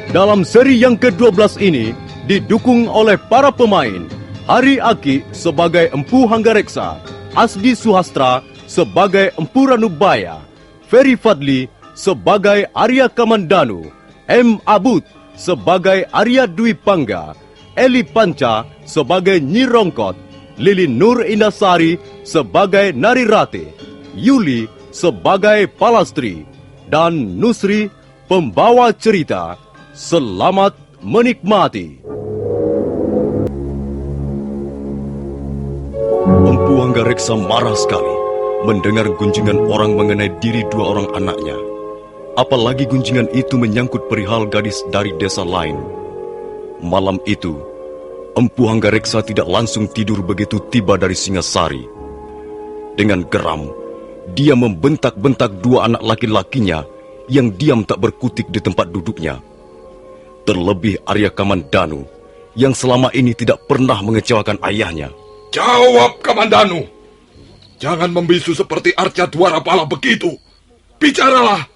Dalam seri yang ke-12 ini didukung oleh para pemain Hari Aki sebagai Empu Hanggareksa, Asdi Suhastra sebagai Empu Ranubaya, Ferry Fadli sebagai Arya Kamandanu, M. Abud sebagai Arya Dwi Pangga, Eli Panca sebagai Nyi Rongkot, Lili Nur Indasari sebagai Nari Rate, Yuli sebagai Palastri, dan Nusri pembawa cerita. Selamat menikmati. Empu Hanggareksa marah sekali mendengar gunjingan orang mengenai diri dua orang anaknya. Apalagi gunjingan itu menyangkut perihal gadis dari desa lain. Malam itu, Empu Hanggareksa tidak langsung tidur begitu tiba dari Singasari. Dengan geram, dia membentak-bentak dua anak laki-lakinya yang diam tak berkutik di tempat duduknya. Terlebih Arya Kamandanu yang selama ini tidak pernah mengecewakan ayahnya. Jawab, Kamandanu. Jangan membisu seperti Arca Dwarapala begitu. Bicaralah.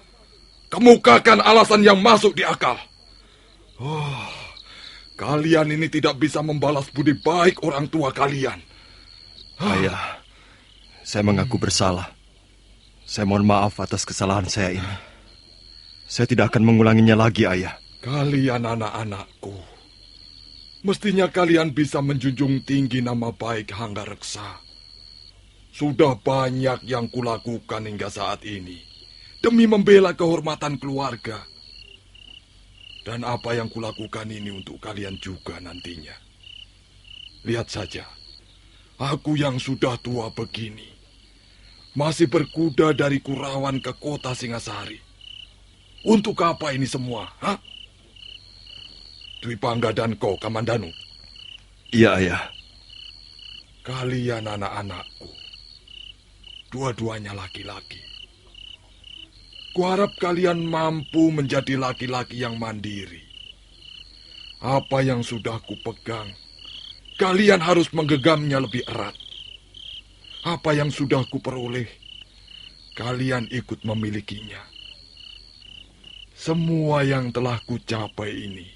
Kemukakan alasan yang masuk di akal. Kalian ini tidak bisa membalas budi baik orang tua kalian. Ayah, saya mengaku bersalah. Saya mohon maaf atas kesalahan saya ini. Saya tidak akan mengulanginya lagi, Ayah. Kalian anak-anakku. Mestinya kalian bisa menjunjung tinggi nama baik Hanggareksa. Sudah banyak yang kulakukan hingga saat ini demi membela kehormatan keluarga. Dan apa yang kulakukan ini untuk kalian juga nantinya. Lihat saja, aku yang sudah tua begini masih berkuda dari Kurawan ke kota Singasari. Untuk apa ini semua, ha? Dwi Pangga dan kau, Kamandanu. Iya, Ayah. Kalian anak-anakku. Dua-duanya laki-laki. Kuharap kalian mampu menjadi laki-laki yang mandiri. Apa yang sudah kupegang, kalian harus menggenggamnya lebih erat. Apa yang sudah kuperoleh, kalian ikut memilikinya. Semua yang telah kucapai ini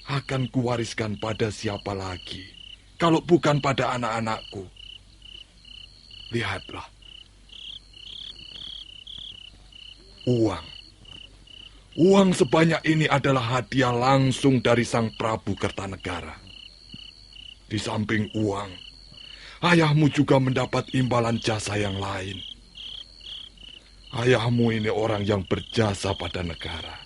akan kuwariskan pada siapa lagi, kalau bukan pada anak-anakku. Lihatlah. Uang. Uang sebanyak ini adalah hadiah langsung dari Sang Prabu Kertanegara. Di samping uang, ayahmu juga mendapat imbalan jasa yang lain. Ayahmu ini orang yang berjasa pada negara.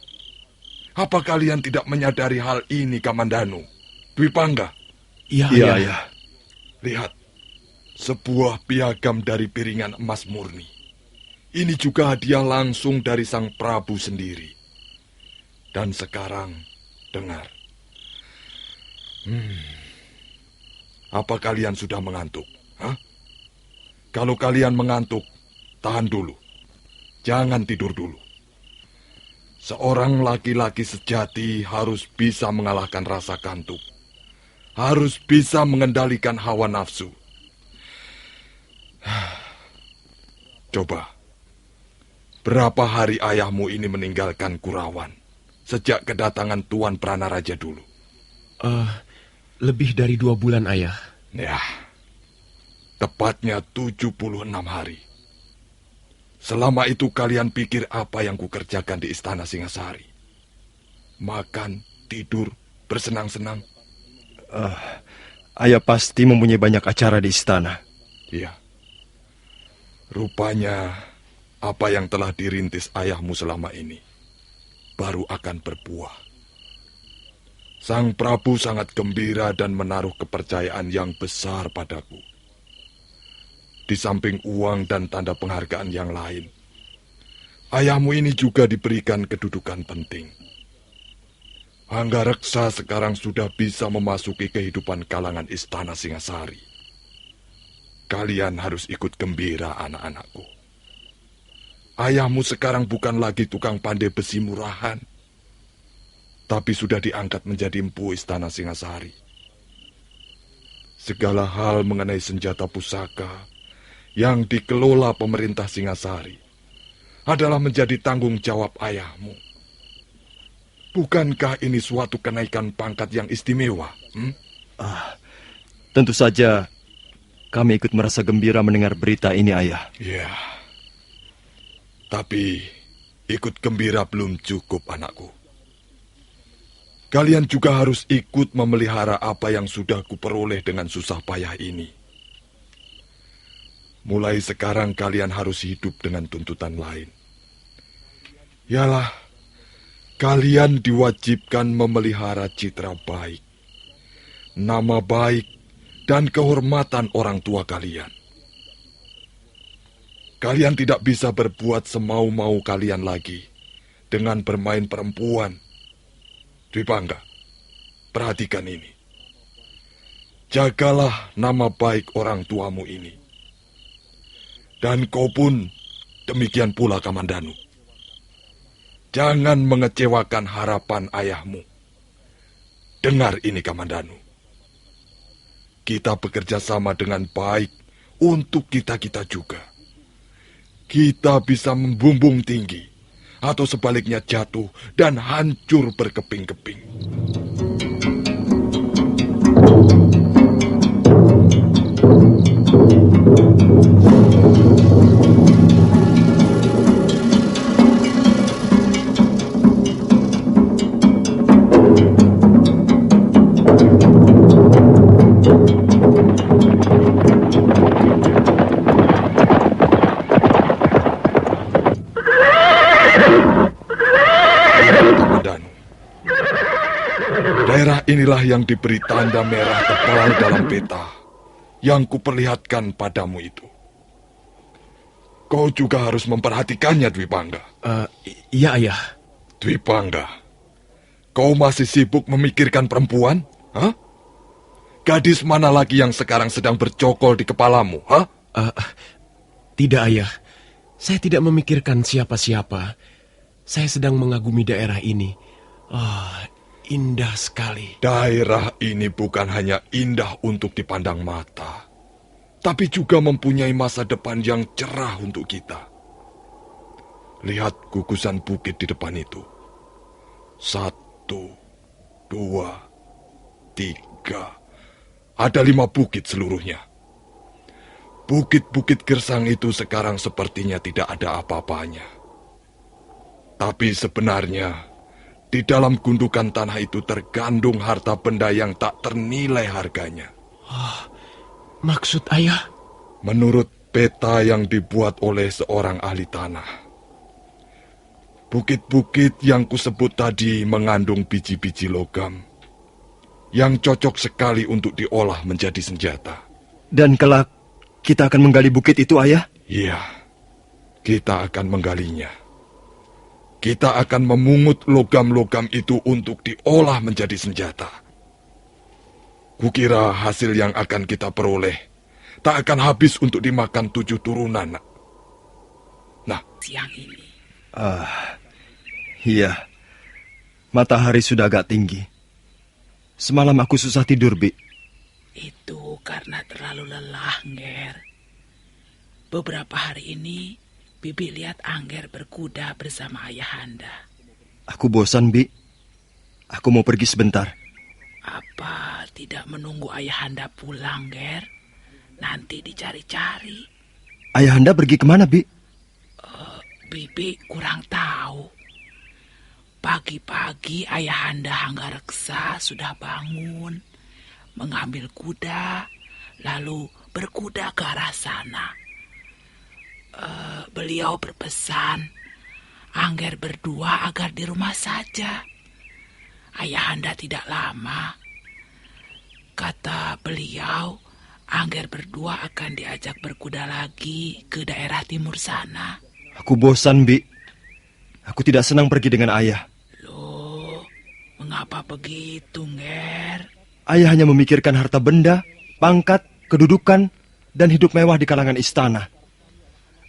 Apa kalian tidak menyadari hal ini, Kamandanu? Dwi Pangga? Iya, Ayah. Lihat, sebuah piagam dari piringan emas murni. Ini juga hadiah langsung dari Sang Prabu sendiri. Dan sekarang, dengar. Apa kalian sudah mengantuk? Hah? Kalau kalian mengantuk, tahan dulu. Jangan tidur dulu. Seorang laki-laki sejati harus bisa mengalahkan rasa kantuk. Harus bisa mengendalikan hawa nafsu. Coba, berapa hari ayahmu ini meninggalkan Kurawan sejak kedatangan Tuan Pranaraja dulu? Lebih dari 2 bulan, Ayah. Ya, tepatnya 76 hari. Selama itu kalian pikir apa yang kukerjakan di Istana Singasari? Makan, tidur, bersenang-senang. Ayah pasti mempunyai banyak acara di istana. Iya. Rupanya apa yang telah dirintis ayahmu selama ini baru akan berbuah. Sang Prabu sangat gembira dan menaruh kepercayaan yang besar padaku. Di samping uang dan tanda penghargaan yang lain, ayahmu ini juga diberikan kedudukan penting. Hanggareksa sekarang sudah bisa memasuki kehidupan kalangan Istana Singasari. Kalian harus ikut gembira, anak-anakku. Ayahmu sekarang bukan lagi tukang pandai besi murahan, tapi sudah diangkat menjadi empu Istana Singasari. Segala hal mengenai senjata pusaka yang dikelola pemerintah Singasari adalah menjadi tanggung jawab ayahmu. Bukankah ini suatu kenaikan pangkat yang istimewa? Tentu saja kami ikut merasa gembira mendengar berita ini, Ayah. Ya, tapi ikut gembira belum cukup, anakku. Kalian juga harus ikut memelihara apa yang sudah kuperoleh dengan susah payah ini. Mulai sekarang kalian harus hidup dengan tuntutan lain. Yalah, kalian diwajibkan memelihara citra baik, nama baik, dan kehormatan orang tua kalian. Kalian tidak bisa berbuat semau-mau kalian lagi dengan bermain perempuan. Dwi Pangga, perhatikan ini. Jagalah nama baik orang tuamu ini. Dan kau pun demikian pula Kamandanu. Jangan mengecewakan harapan ayahmu. Dengar ini Kamandanu. Kita bekerja sama dengan baik untuk kita-kita juga. Kita bisa membumbung tinggi atau sebaliknya jatuh dan hancur berkeping-keping. Daerah inilah yang diberi tanda merah tebal dalam peta yang kuperlihatkan padamu itu. Kau juga harus memperhatikannya, Dwi Pangga. Iya, Ayah. Dwi Pangga, kau masih sibuk memikirkan perempuan? Hah? Gadis mana lagi yang sekarang sedang bercokol di kepalamu? Hah? Tidak, Ayah. Saya tidak memikirkan siapa-siapa. Saya sedang mengagumi daerah ini. Indah sekali. Daerah ini bukan hanya indah untuk dipandang mata, tapi juga mempunyai masa depan yang cerah untuk kita. Lihat gugusan bukit di depan itu. 1, 2, 3. Ada 5 bukit seluruhnya. Bukit-bukit gersang itu sekarang sepertinya tidak ada apa-apanya. Tapi sebenarnya di dalam gundukan tanah itu tergandung harta benda yang tak ternilai harganya. Maksud Ayah? Menurut peta yang dibuat oleh seorang ahli tanah, bukit-bukit yang kusebut tadi mengandung biji-biji logam yang cocok sekali untuk diolah menjadi senjata. Dan kelak kita akan menggali bukit itu, Ayah? Iya, kita akan menggalinya. Kita akan memungut logam-logam itu untuk diolah menjadi senjata. Kukira hasil yang akan kita peroleh tak akan habis untuk dimakan 7 turunan. Nah, siang ini. Iya. Matahari sudah agak tinggi. Semalam aku susah tidur, Bi. Itu karena terlalu lelah, Ngger. Beberapa hari ini Bibi lihat Angger berkuda bersama Ayahanda. Aku bosan, Bi. Aku mau pergi sebentar. Apa tidak menunggu Ayahanda pulang, Ger? Nanti dicari-cari. Ayahanda pergi kemana, Bi? Bibi kurang tahu. Pagi-pagi Ayahanda Hanggareksa sudah bangun, mengambil kuda, lalu berkuda ke arah sana. Beliau berpesan Angger berdua agar di rumah saja. Ayahanda tidak lama. Kata beliau, Angger berdua akan diajak berkuda lagi ke daerah timur sana. Aku bosan, Bi. Aku tidak senang pergi dengan ayah. Loh, mengapa begitu, Ngger? Ayah hanya memikirkan harta benda, pangkat, kedudukan, dan hidup mewah di kalangan istana.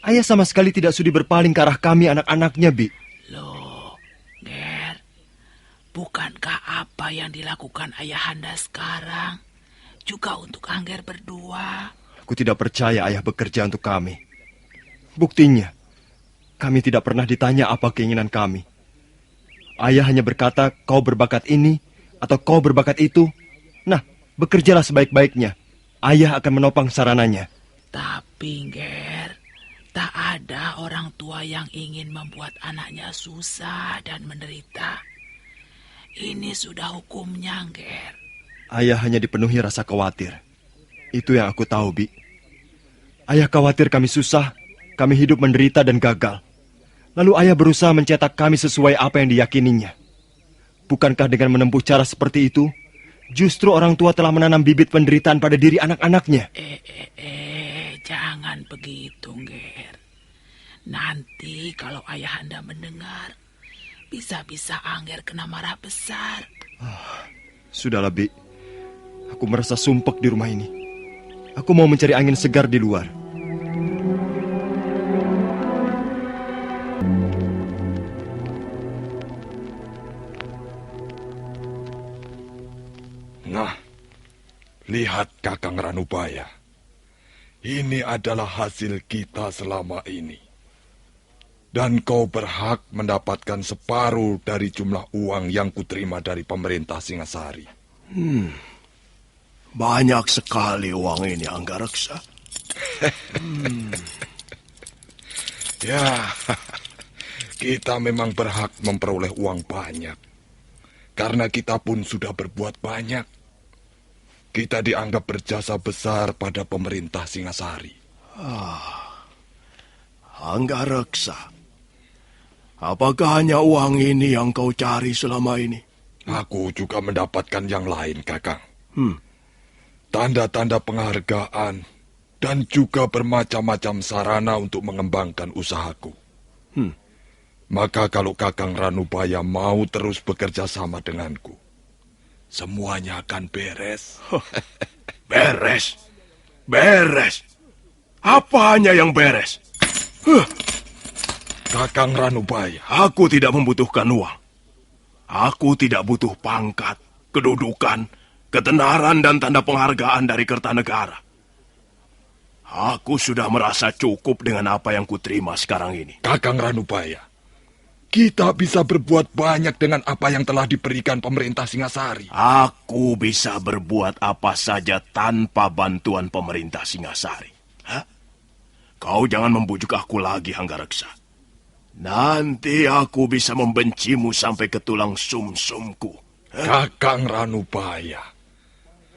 Ayah sama sekali tidak sudi berpaling ke arah kami anak-anaknya, Bi. Loh, Nger, bukankah apa yang dilakukan Ayahanda sekarang juga untuk Angger berdua? Aku tidak percaya ayah bekerja untuk kami. Buktinya, kami tidak pernah ditanya apa keinginan kami. Ayah hanya berkata kau berbakat ini atau kau berbakat itu. Nah, bekerjalah sebaik-baiknya. Ayah akan menopang sarananya. Tapi, Ger, tak ada orang tua yang ingin membuat anaknya susah dan menderita. Ini sudah hukumnya, Ger. Ayah hanya dipenuhi rasa khawatir. Itu yang aku tahu, Bi. Ayah khawatir kami susah, kami hidup menderita dan gagal. Lalu ayah berusaha mencetak kami sesuai apa yang diyakininya. Bukankah dengan menempuh cara seperti itu, justru orang tua telah menanam bibit penderitaan pada diri anak-anaknya? Jangan begitu, Ger. Nanti kalau ayah Anda mendengar, bisa-bisa Angger kena marah besar. Sudahlah, Bi. Aku merasa sumpek di rumah ini. Aku mau mencari angin segar di luar. Nah, lihat Kakang Ranubaya. Ini adalah hasil kita selama ini. Dan kau berhak mendapatkan separuh dari jumlah uang yang kuterima dari pemerintah Singasari. Banyak sekali uang ini, Anggareksa. Ya, kita memang berhak memperoleh uang banyak. Karena kita pun sudah berbuat banyak. Kita dianggap berjasa besar pada pemerintah Singasari. Anggareksa, apakah hanya uang ini yang kau cari selama ini? Aku juga mendapatkan yang lain, Kakang. Tanda-tanda penghargaan dan juga bermacam-macam sarana untuk mengembangkan usahaku. Maka kalau Kakang Ranubaya mau terus bekerja sama denganku, semuanya akan beres. Beres? Beres? Apa hanya yang beres? Kakang Ranubaya, Aku tidak membutuhkan uang. Aku tidak butuh pangkat, kedudukan, ketenaran dan tanda penghargaan dari Kertanegara. Aku sudah merasa cukup dengan apa yang kuterima sekarang ini. Kakang Ranubaya, kita bisa berbuat banyak dengan apa yang telah diberikan pemerintah Singasari. Aku bisa berbuat apa saja tanpa bantuan pemerintah Singasari. Hah? Kau jangan membujuk aku lagi, Anggareksa. Nanti aku bisa membencimu sampai ke tulang sumsumku. Kakang Ranubaya,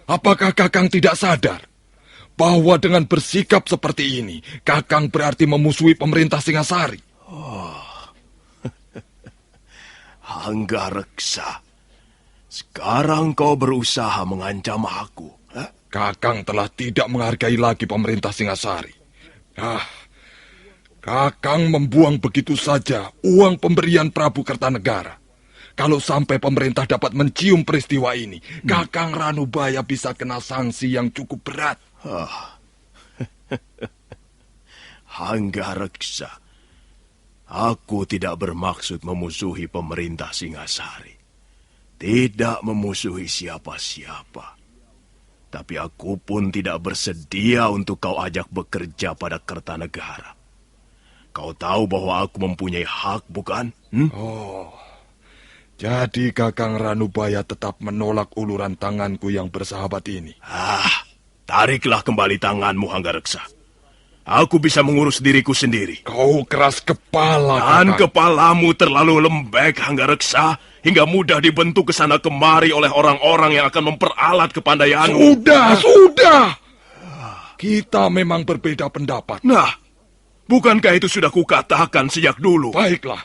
apakah Kakang tidak sadar bahwa dengan bersikap seperti ini, Kakang berarti memusuhi pemerintah Singasari? Anggareksa, sekarang kau berusaha mengancam aku. Hah? Kakang telah tidak menghargai lagi pemerintah Singasari. Kakang membuang begitu saja uang pemberian Prabu Kertanegara. Kalau sampai pemerintah dapat mencium peristiwa ini, Kakang Ranubaya bisa kena sanksi yang cukup berat. Anggareksa, aku tidak bermaksud memusuhi pemerintah Singasari. Tidak memusuhi siapa-siapa. Tapi aku pun tidak bersedia untuk kau ajak bekerja pada Kertanegara. Kau tahu bahwa aku mempunyai hak, bukan? Jadi Kakang Ranubaya tetap menolak uluran tanganku yang bersahabat ini. Tariklah kembali tanganmu, Anggareksa. Aku bisa mengurus diriku sendiri. Kau keras kepala, Dan Kakang. kepalamu terlalu lembek, Anggareksa, hingga mudah dibentuk ke sana kemari oleh orang-orang yang akan memperalat kepandaianmu. Sudah! Kita memang berbeda pendapat. Nah, bukankah itu sudah kukatakan sejak dulu? Baiklah.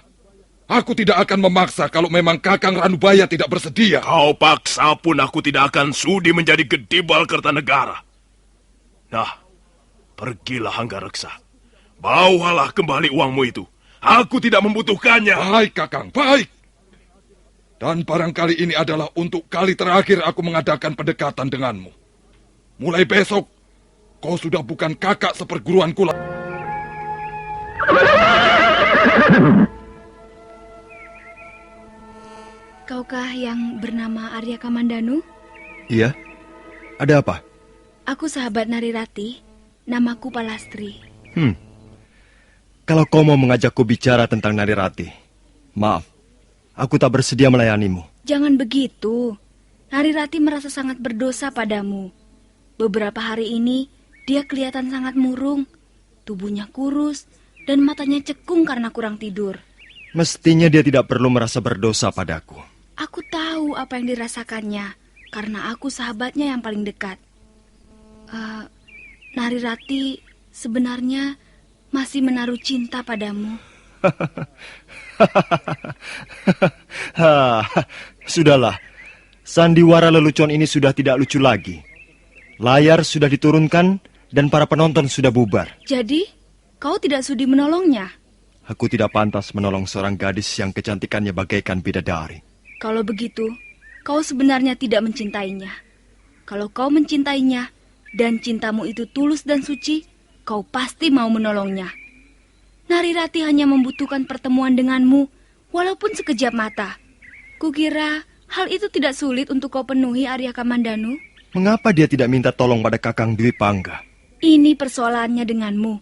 Aku tidak akan memaksa kalau memang Kakang Ranubaya tidak bersedia. Kau paksa pun aku tidak akan sudi menjadi gedibal Kertanegara. Nah, pergilah Anggareksa. Bawalah kembali uangmu itu. Aku tidak membutuhkannya. Baik, Kakang, baik. Dan barangkali ini adalah untuk kali terakhir aku mengadakan pendekatan denganmu. Mulai besok, kau sudah bukan kakak seperguruanku lagi. Kaukah yang bernama Arya Kamandanu? Iya? Ada apa? Aku sahabat Narirati, namaku Palastri. Kalau kau mau mengajakku bicara tentang Narirati, maaf, Aku tak bersedia melayanimu. Jangan begitu. Narirati merasa sangat berdosa padamu. Beberapa hari ini dia kelihatan sangat murung. Tubuhnya kurus dan matanya cekung karena kurang tidur. Mestinya dia tidak perlu merasa berdosa padaku. Aku tahu apa yang dirasakannya karena aku sahabatnya yang paling dekat. Narirati sebenarnya masih menaruh cinta padamu. Sudahlah, sandiwara lelucon ini sudah tidak lucu lagi. Layar sudah diturunkan dan para penonton sudah bubar. Jadi, kau tidak sudi menolongnya? Aku tidak pantas menolong seorang gadis yang kecantikannya bagaikan bidadari. Kalau begitu, kau sebenarnya tidak mencintainya. Kalau kau mencintainya dan cintamu itu tulus dan suci, kau pasti mau menolongnya. Narirati hanya membutuhkan pertemuan denganmu, walaupun sekejap mata. Kukira hal itu tidak sulit untuk kau penuhi, Arya Kamandanu. Mengapa dia tidak minta tolong pada Kakang Dwi Pangga? Ini persoalannya denganmu,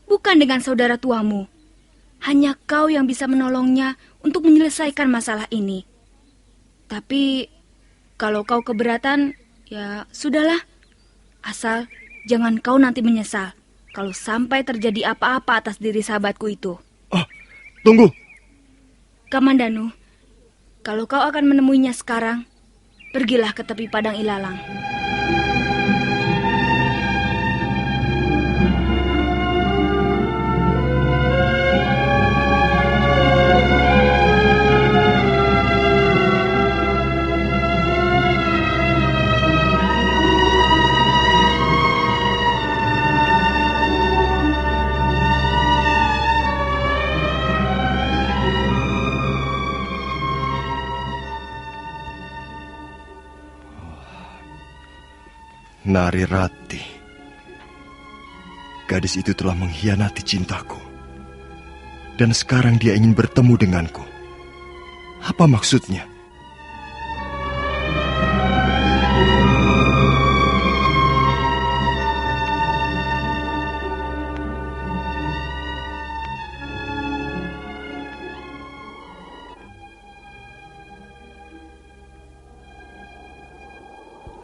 bukan dengan saudara tuamu. Hanya kau yang bisa menolongnya untuk menyelesaikan masalah ini. Tapi, kalau kau keberatan, ya sudahlah. Asal jangan kau nanti menyesal kalau sampai terjadi apa-apa atas diri sahabatku itu. Oh, tunggu. Kamandanu, kalau kau akan menemuinya sekarang, pergilah ke tepi padang ilalang. Narirati. Gadis itu telah mengkhianati cintaku. Dan sekarang dia ingin bertemu denganku. Apa maksudnya?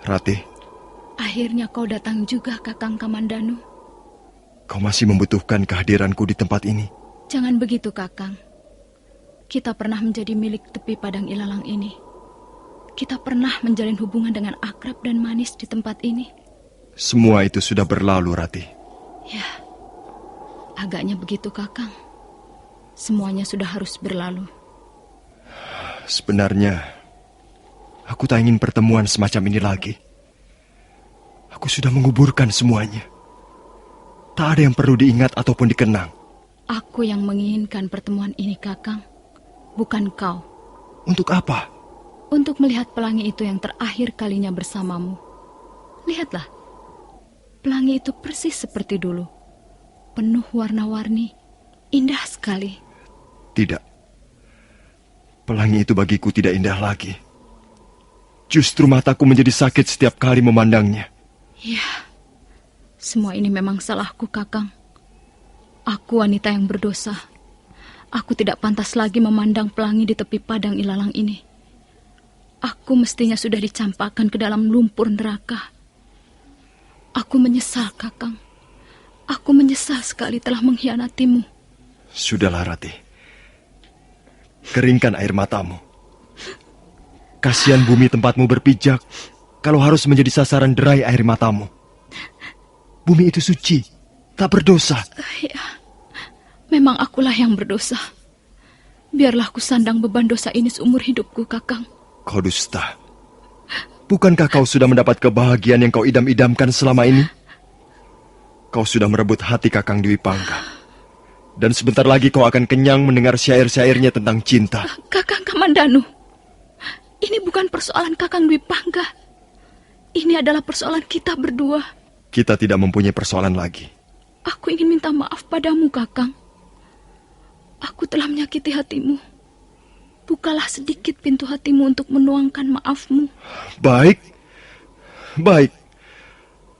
Ratih. Akhirnya kau datang juga, Kakang Kamandanu. Kau masih membutuhkan kehadiranku di tempat ini? Jangan begitu, Kakang. Kita pernah menjadi milik tepi padang ilalang ini. Kita pernah menjalin hubungan dengan akrab dan manis di tempat ini. Semua itu sudah berlalu, Ratih. Ya, agaknya begitu, Kakang. Semuanya sudah harus berlalu. Sebenarnya, aku tak ingin pertemuan semacam ini lagi. Aku sudah menguburkan semuanya. Tak ada yang perlu diingat ataupun dikenang. Aku yang menginginkan pertemuan ini, Kakang. Bukan kau. Untuk apa? Untuk melihat pelangi itu yang terakhir kalinya bersamamu. Lihatlah. Pelangi itu persis seperti dulu. Penuh warna-warni. Indah sekali. Tidak. Pelangi itu bagiku tidak indah lagi. Justru mataku menjadi sakit setiap kali memandangnya. Ya, semua ini memang salahku, Kakang. Aku wanita yang berdosa. Aku tidak pantas lagi memandang pelangi di tepi padang ilalang ini. Aku mestinya sudah dicampakkan ke dalam lumpur neraka. Aku menyesal, Kakang. Aku menyesal sekali telah mengkhianatimu. Sudahlah, Ratih. Keringkan air matamu. Kasihan bumi tempatmu berpijak kalau harus menjadi sasaran derai air matamu. Bumi itu suci, tak berdosa. Ya, memang akulah yang berdosa. Biarlah aku sandang beban dosa ini seumur hidupku, Kakang. Kau dusta. Bukankah kau sudah mendapat kebahagiaan yang kau idam-idamkan selama ini? Kau sudah merebut hati Kakang Dwi Pangga. Dan sebentar lagi kau akan kenyang mendengar syair-syairnya tentang cinta. Kakang Kamandanu, ini bukan persoalan Kakang Dwi Pangga. Ini adalah persoalan kita berdua. Kita tidak mempunyai persoalan lagi. Aku ingin minta maaf padamu, Kakang. Aku telah menyakiti hatimu. Bukalah sedikit pintu hatimu untuk menuangkan maafmu. Baik. Baik.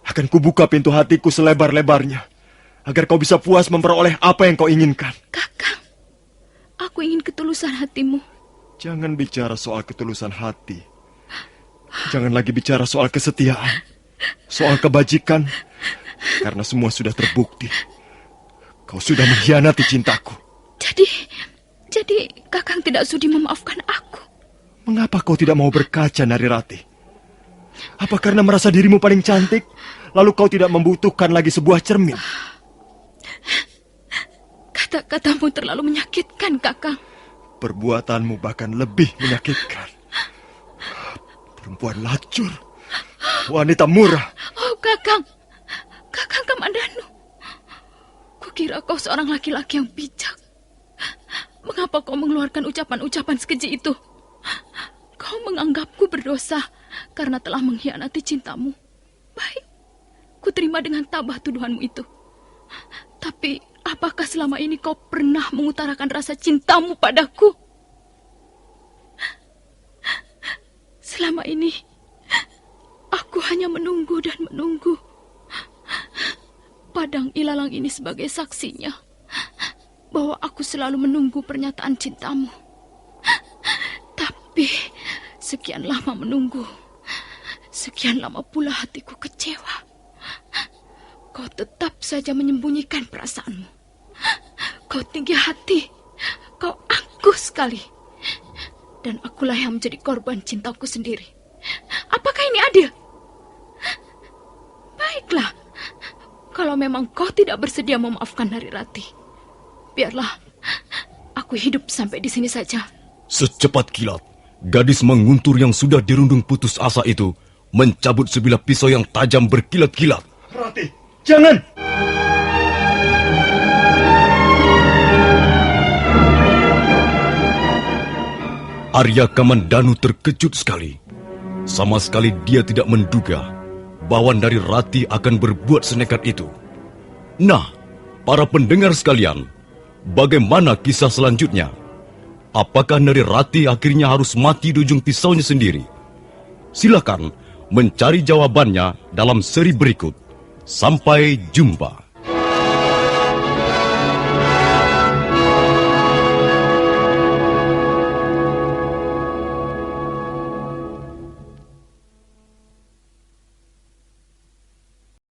Akan kubuka pintu hatiku selebar-lebarnya. Agar kau bisa puas memperoleh apa yang kau inginkan. Kakang, aku ingin ketulusan hatimu. Jangan bicara soal ketulusan hati. Jangan lagi bicara soal kesetiaan, soal kebajikan, karena semua sudah terbukti. Kau sudah mengkhianati cintaku. Jadi Kakang tidak sudi memaafkan aku. Mengapa kau tidak mau berkaca, Narirati? Apa karena merasa dirimu paling cantik, lalu kau tidak membutuhkan lagi sebuah cermin? Kata-katamu terlalu menyakitkan, Kakang. Perbuatanmu bahkan lebih menyakitkan. Perempuan lacur, wanita murah. Oh, Kakang Kamandanu. Kukira kau seorang laki-laki yang bijak. Mengapa kau mengeluarkan ucapan-ucapan sekeji itu? Kau menganggapku berdosa karena telah mengkhianati cintamu. Baik, ku terima dengan tabah tuduhanmu itu. Tapi apakah selama ini kau pernah mengutarakan rasa cintamu padaku? Selama ini, aku hanya menunggu dan menunggu. Padang ilalang ini sebagai saksinya bahwa aku selalu menunggu pernyataan cintamu. Tapi sekian lama menunggu, sekian lama pula hatiku kecewa. Kau tetap saja menyembunyikan perasaanmu. Kau tinggi hati, kau angkuh sekali. Dan akulah yang menjadi korban cintaku sendiri. Apakah ini adil? Baiklah, kalau memang kau tidak bersedia memaafkan Narirati, biarlah aku hidup sampai di sini saja. Secepat kilat, gadis menguntur yang sudah dirundung putus asa itu mencabut sebilah pisau yang tajam berkilat-kilat. Rati, jangan! Arya Kamandanu terkejut sekali. Sama sekali dia tidak menduga bahwa Narirati akan berbuat senekat itu. Nah, para pendengar sekalian, bagaimana kisah selanjutnya? Apakah Narirati akhirnya harus mati di ujung pisaunya sendiri? Silakan mencari jawabannya dalam seri berikut. Sampai jumpa.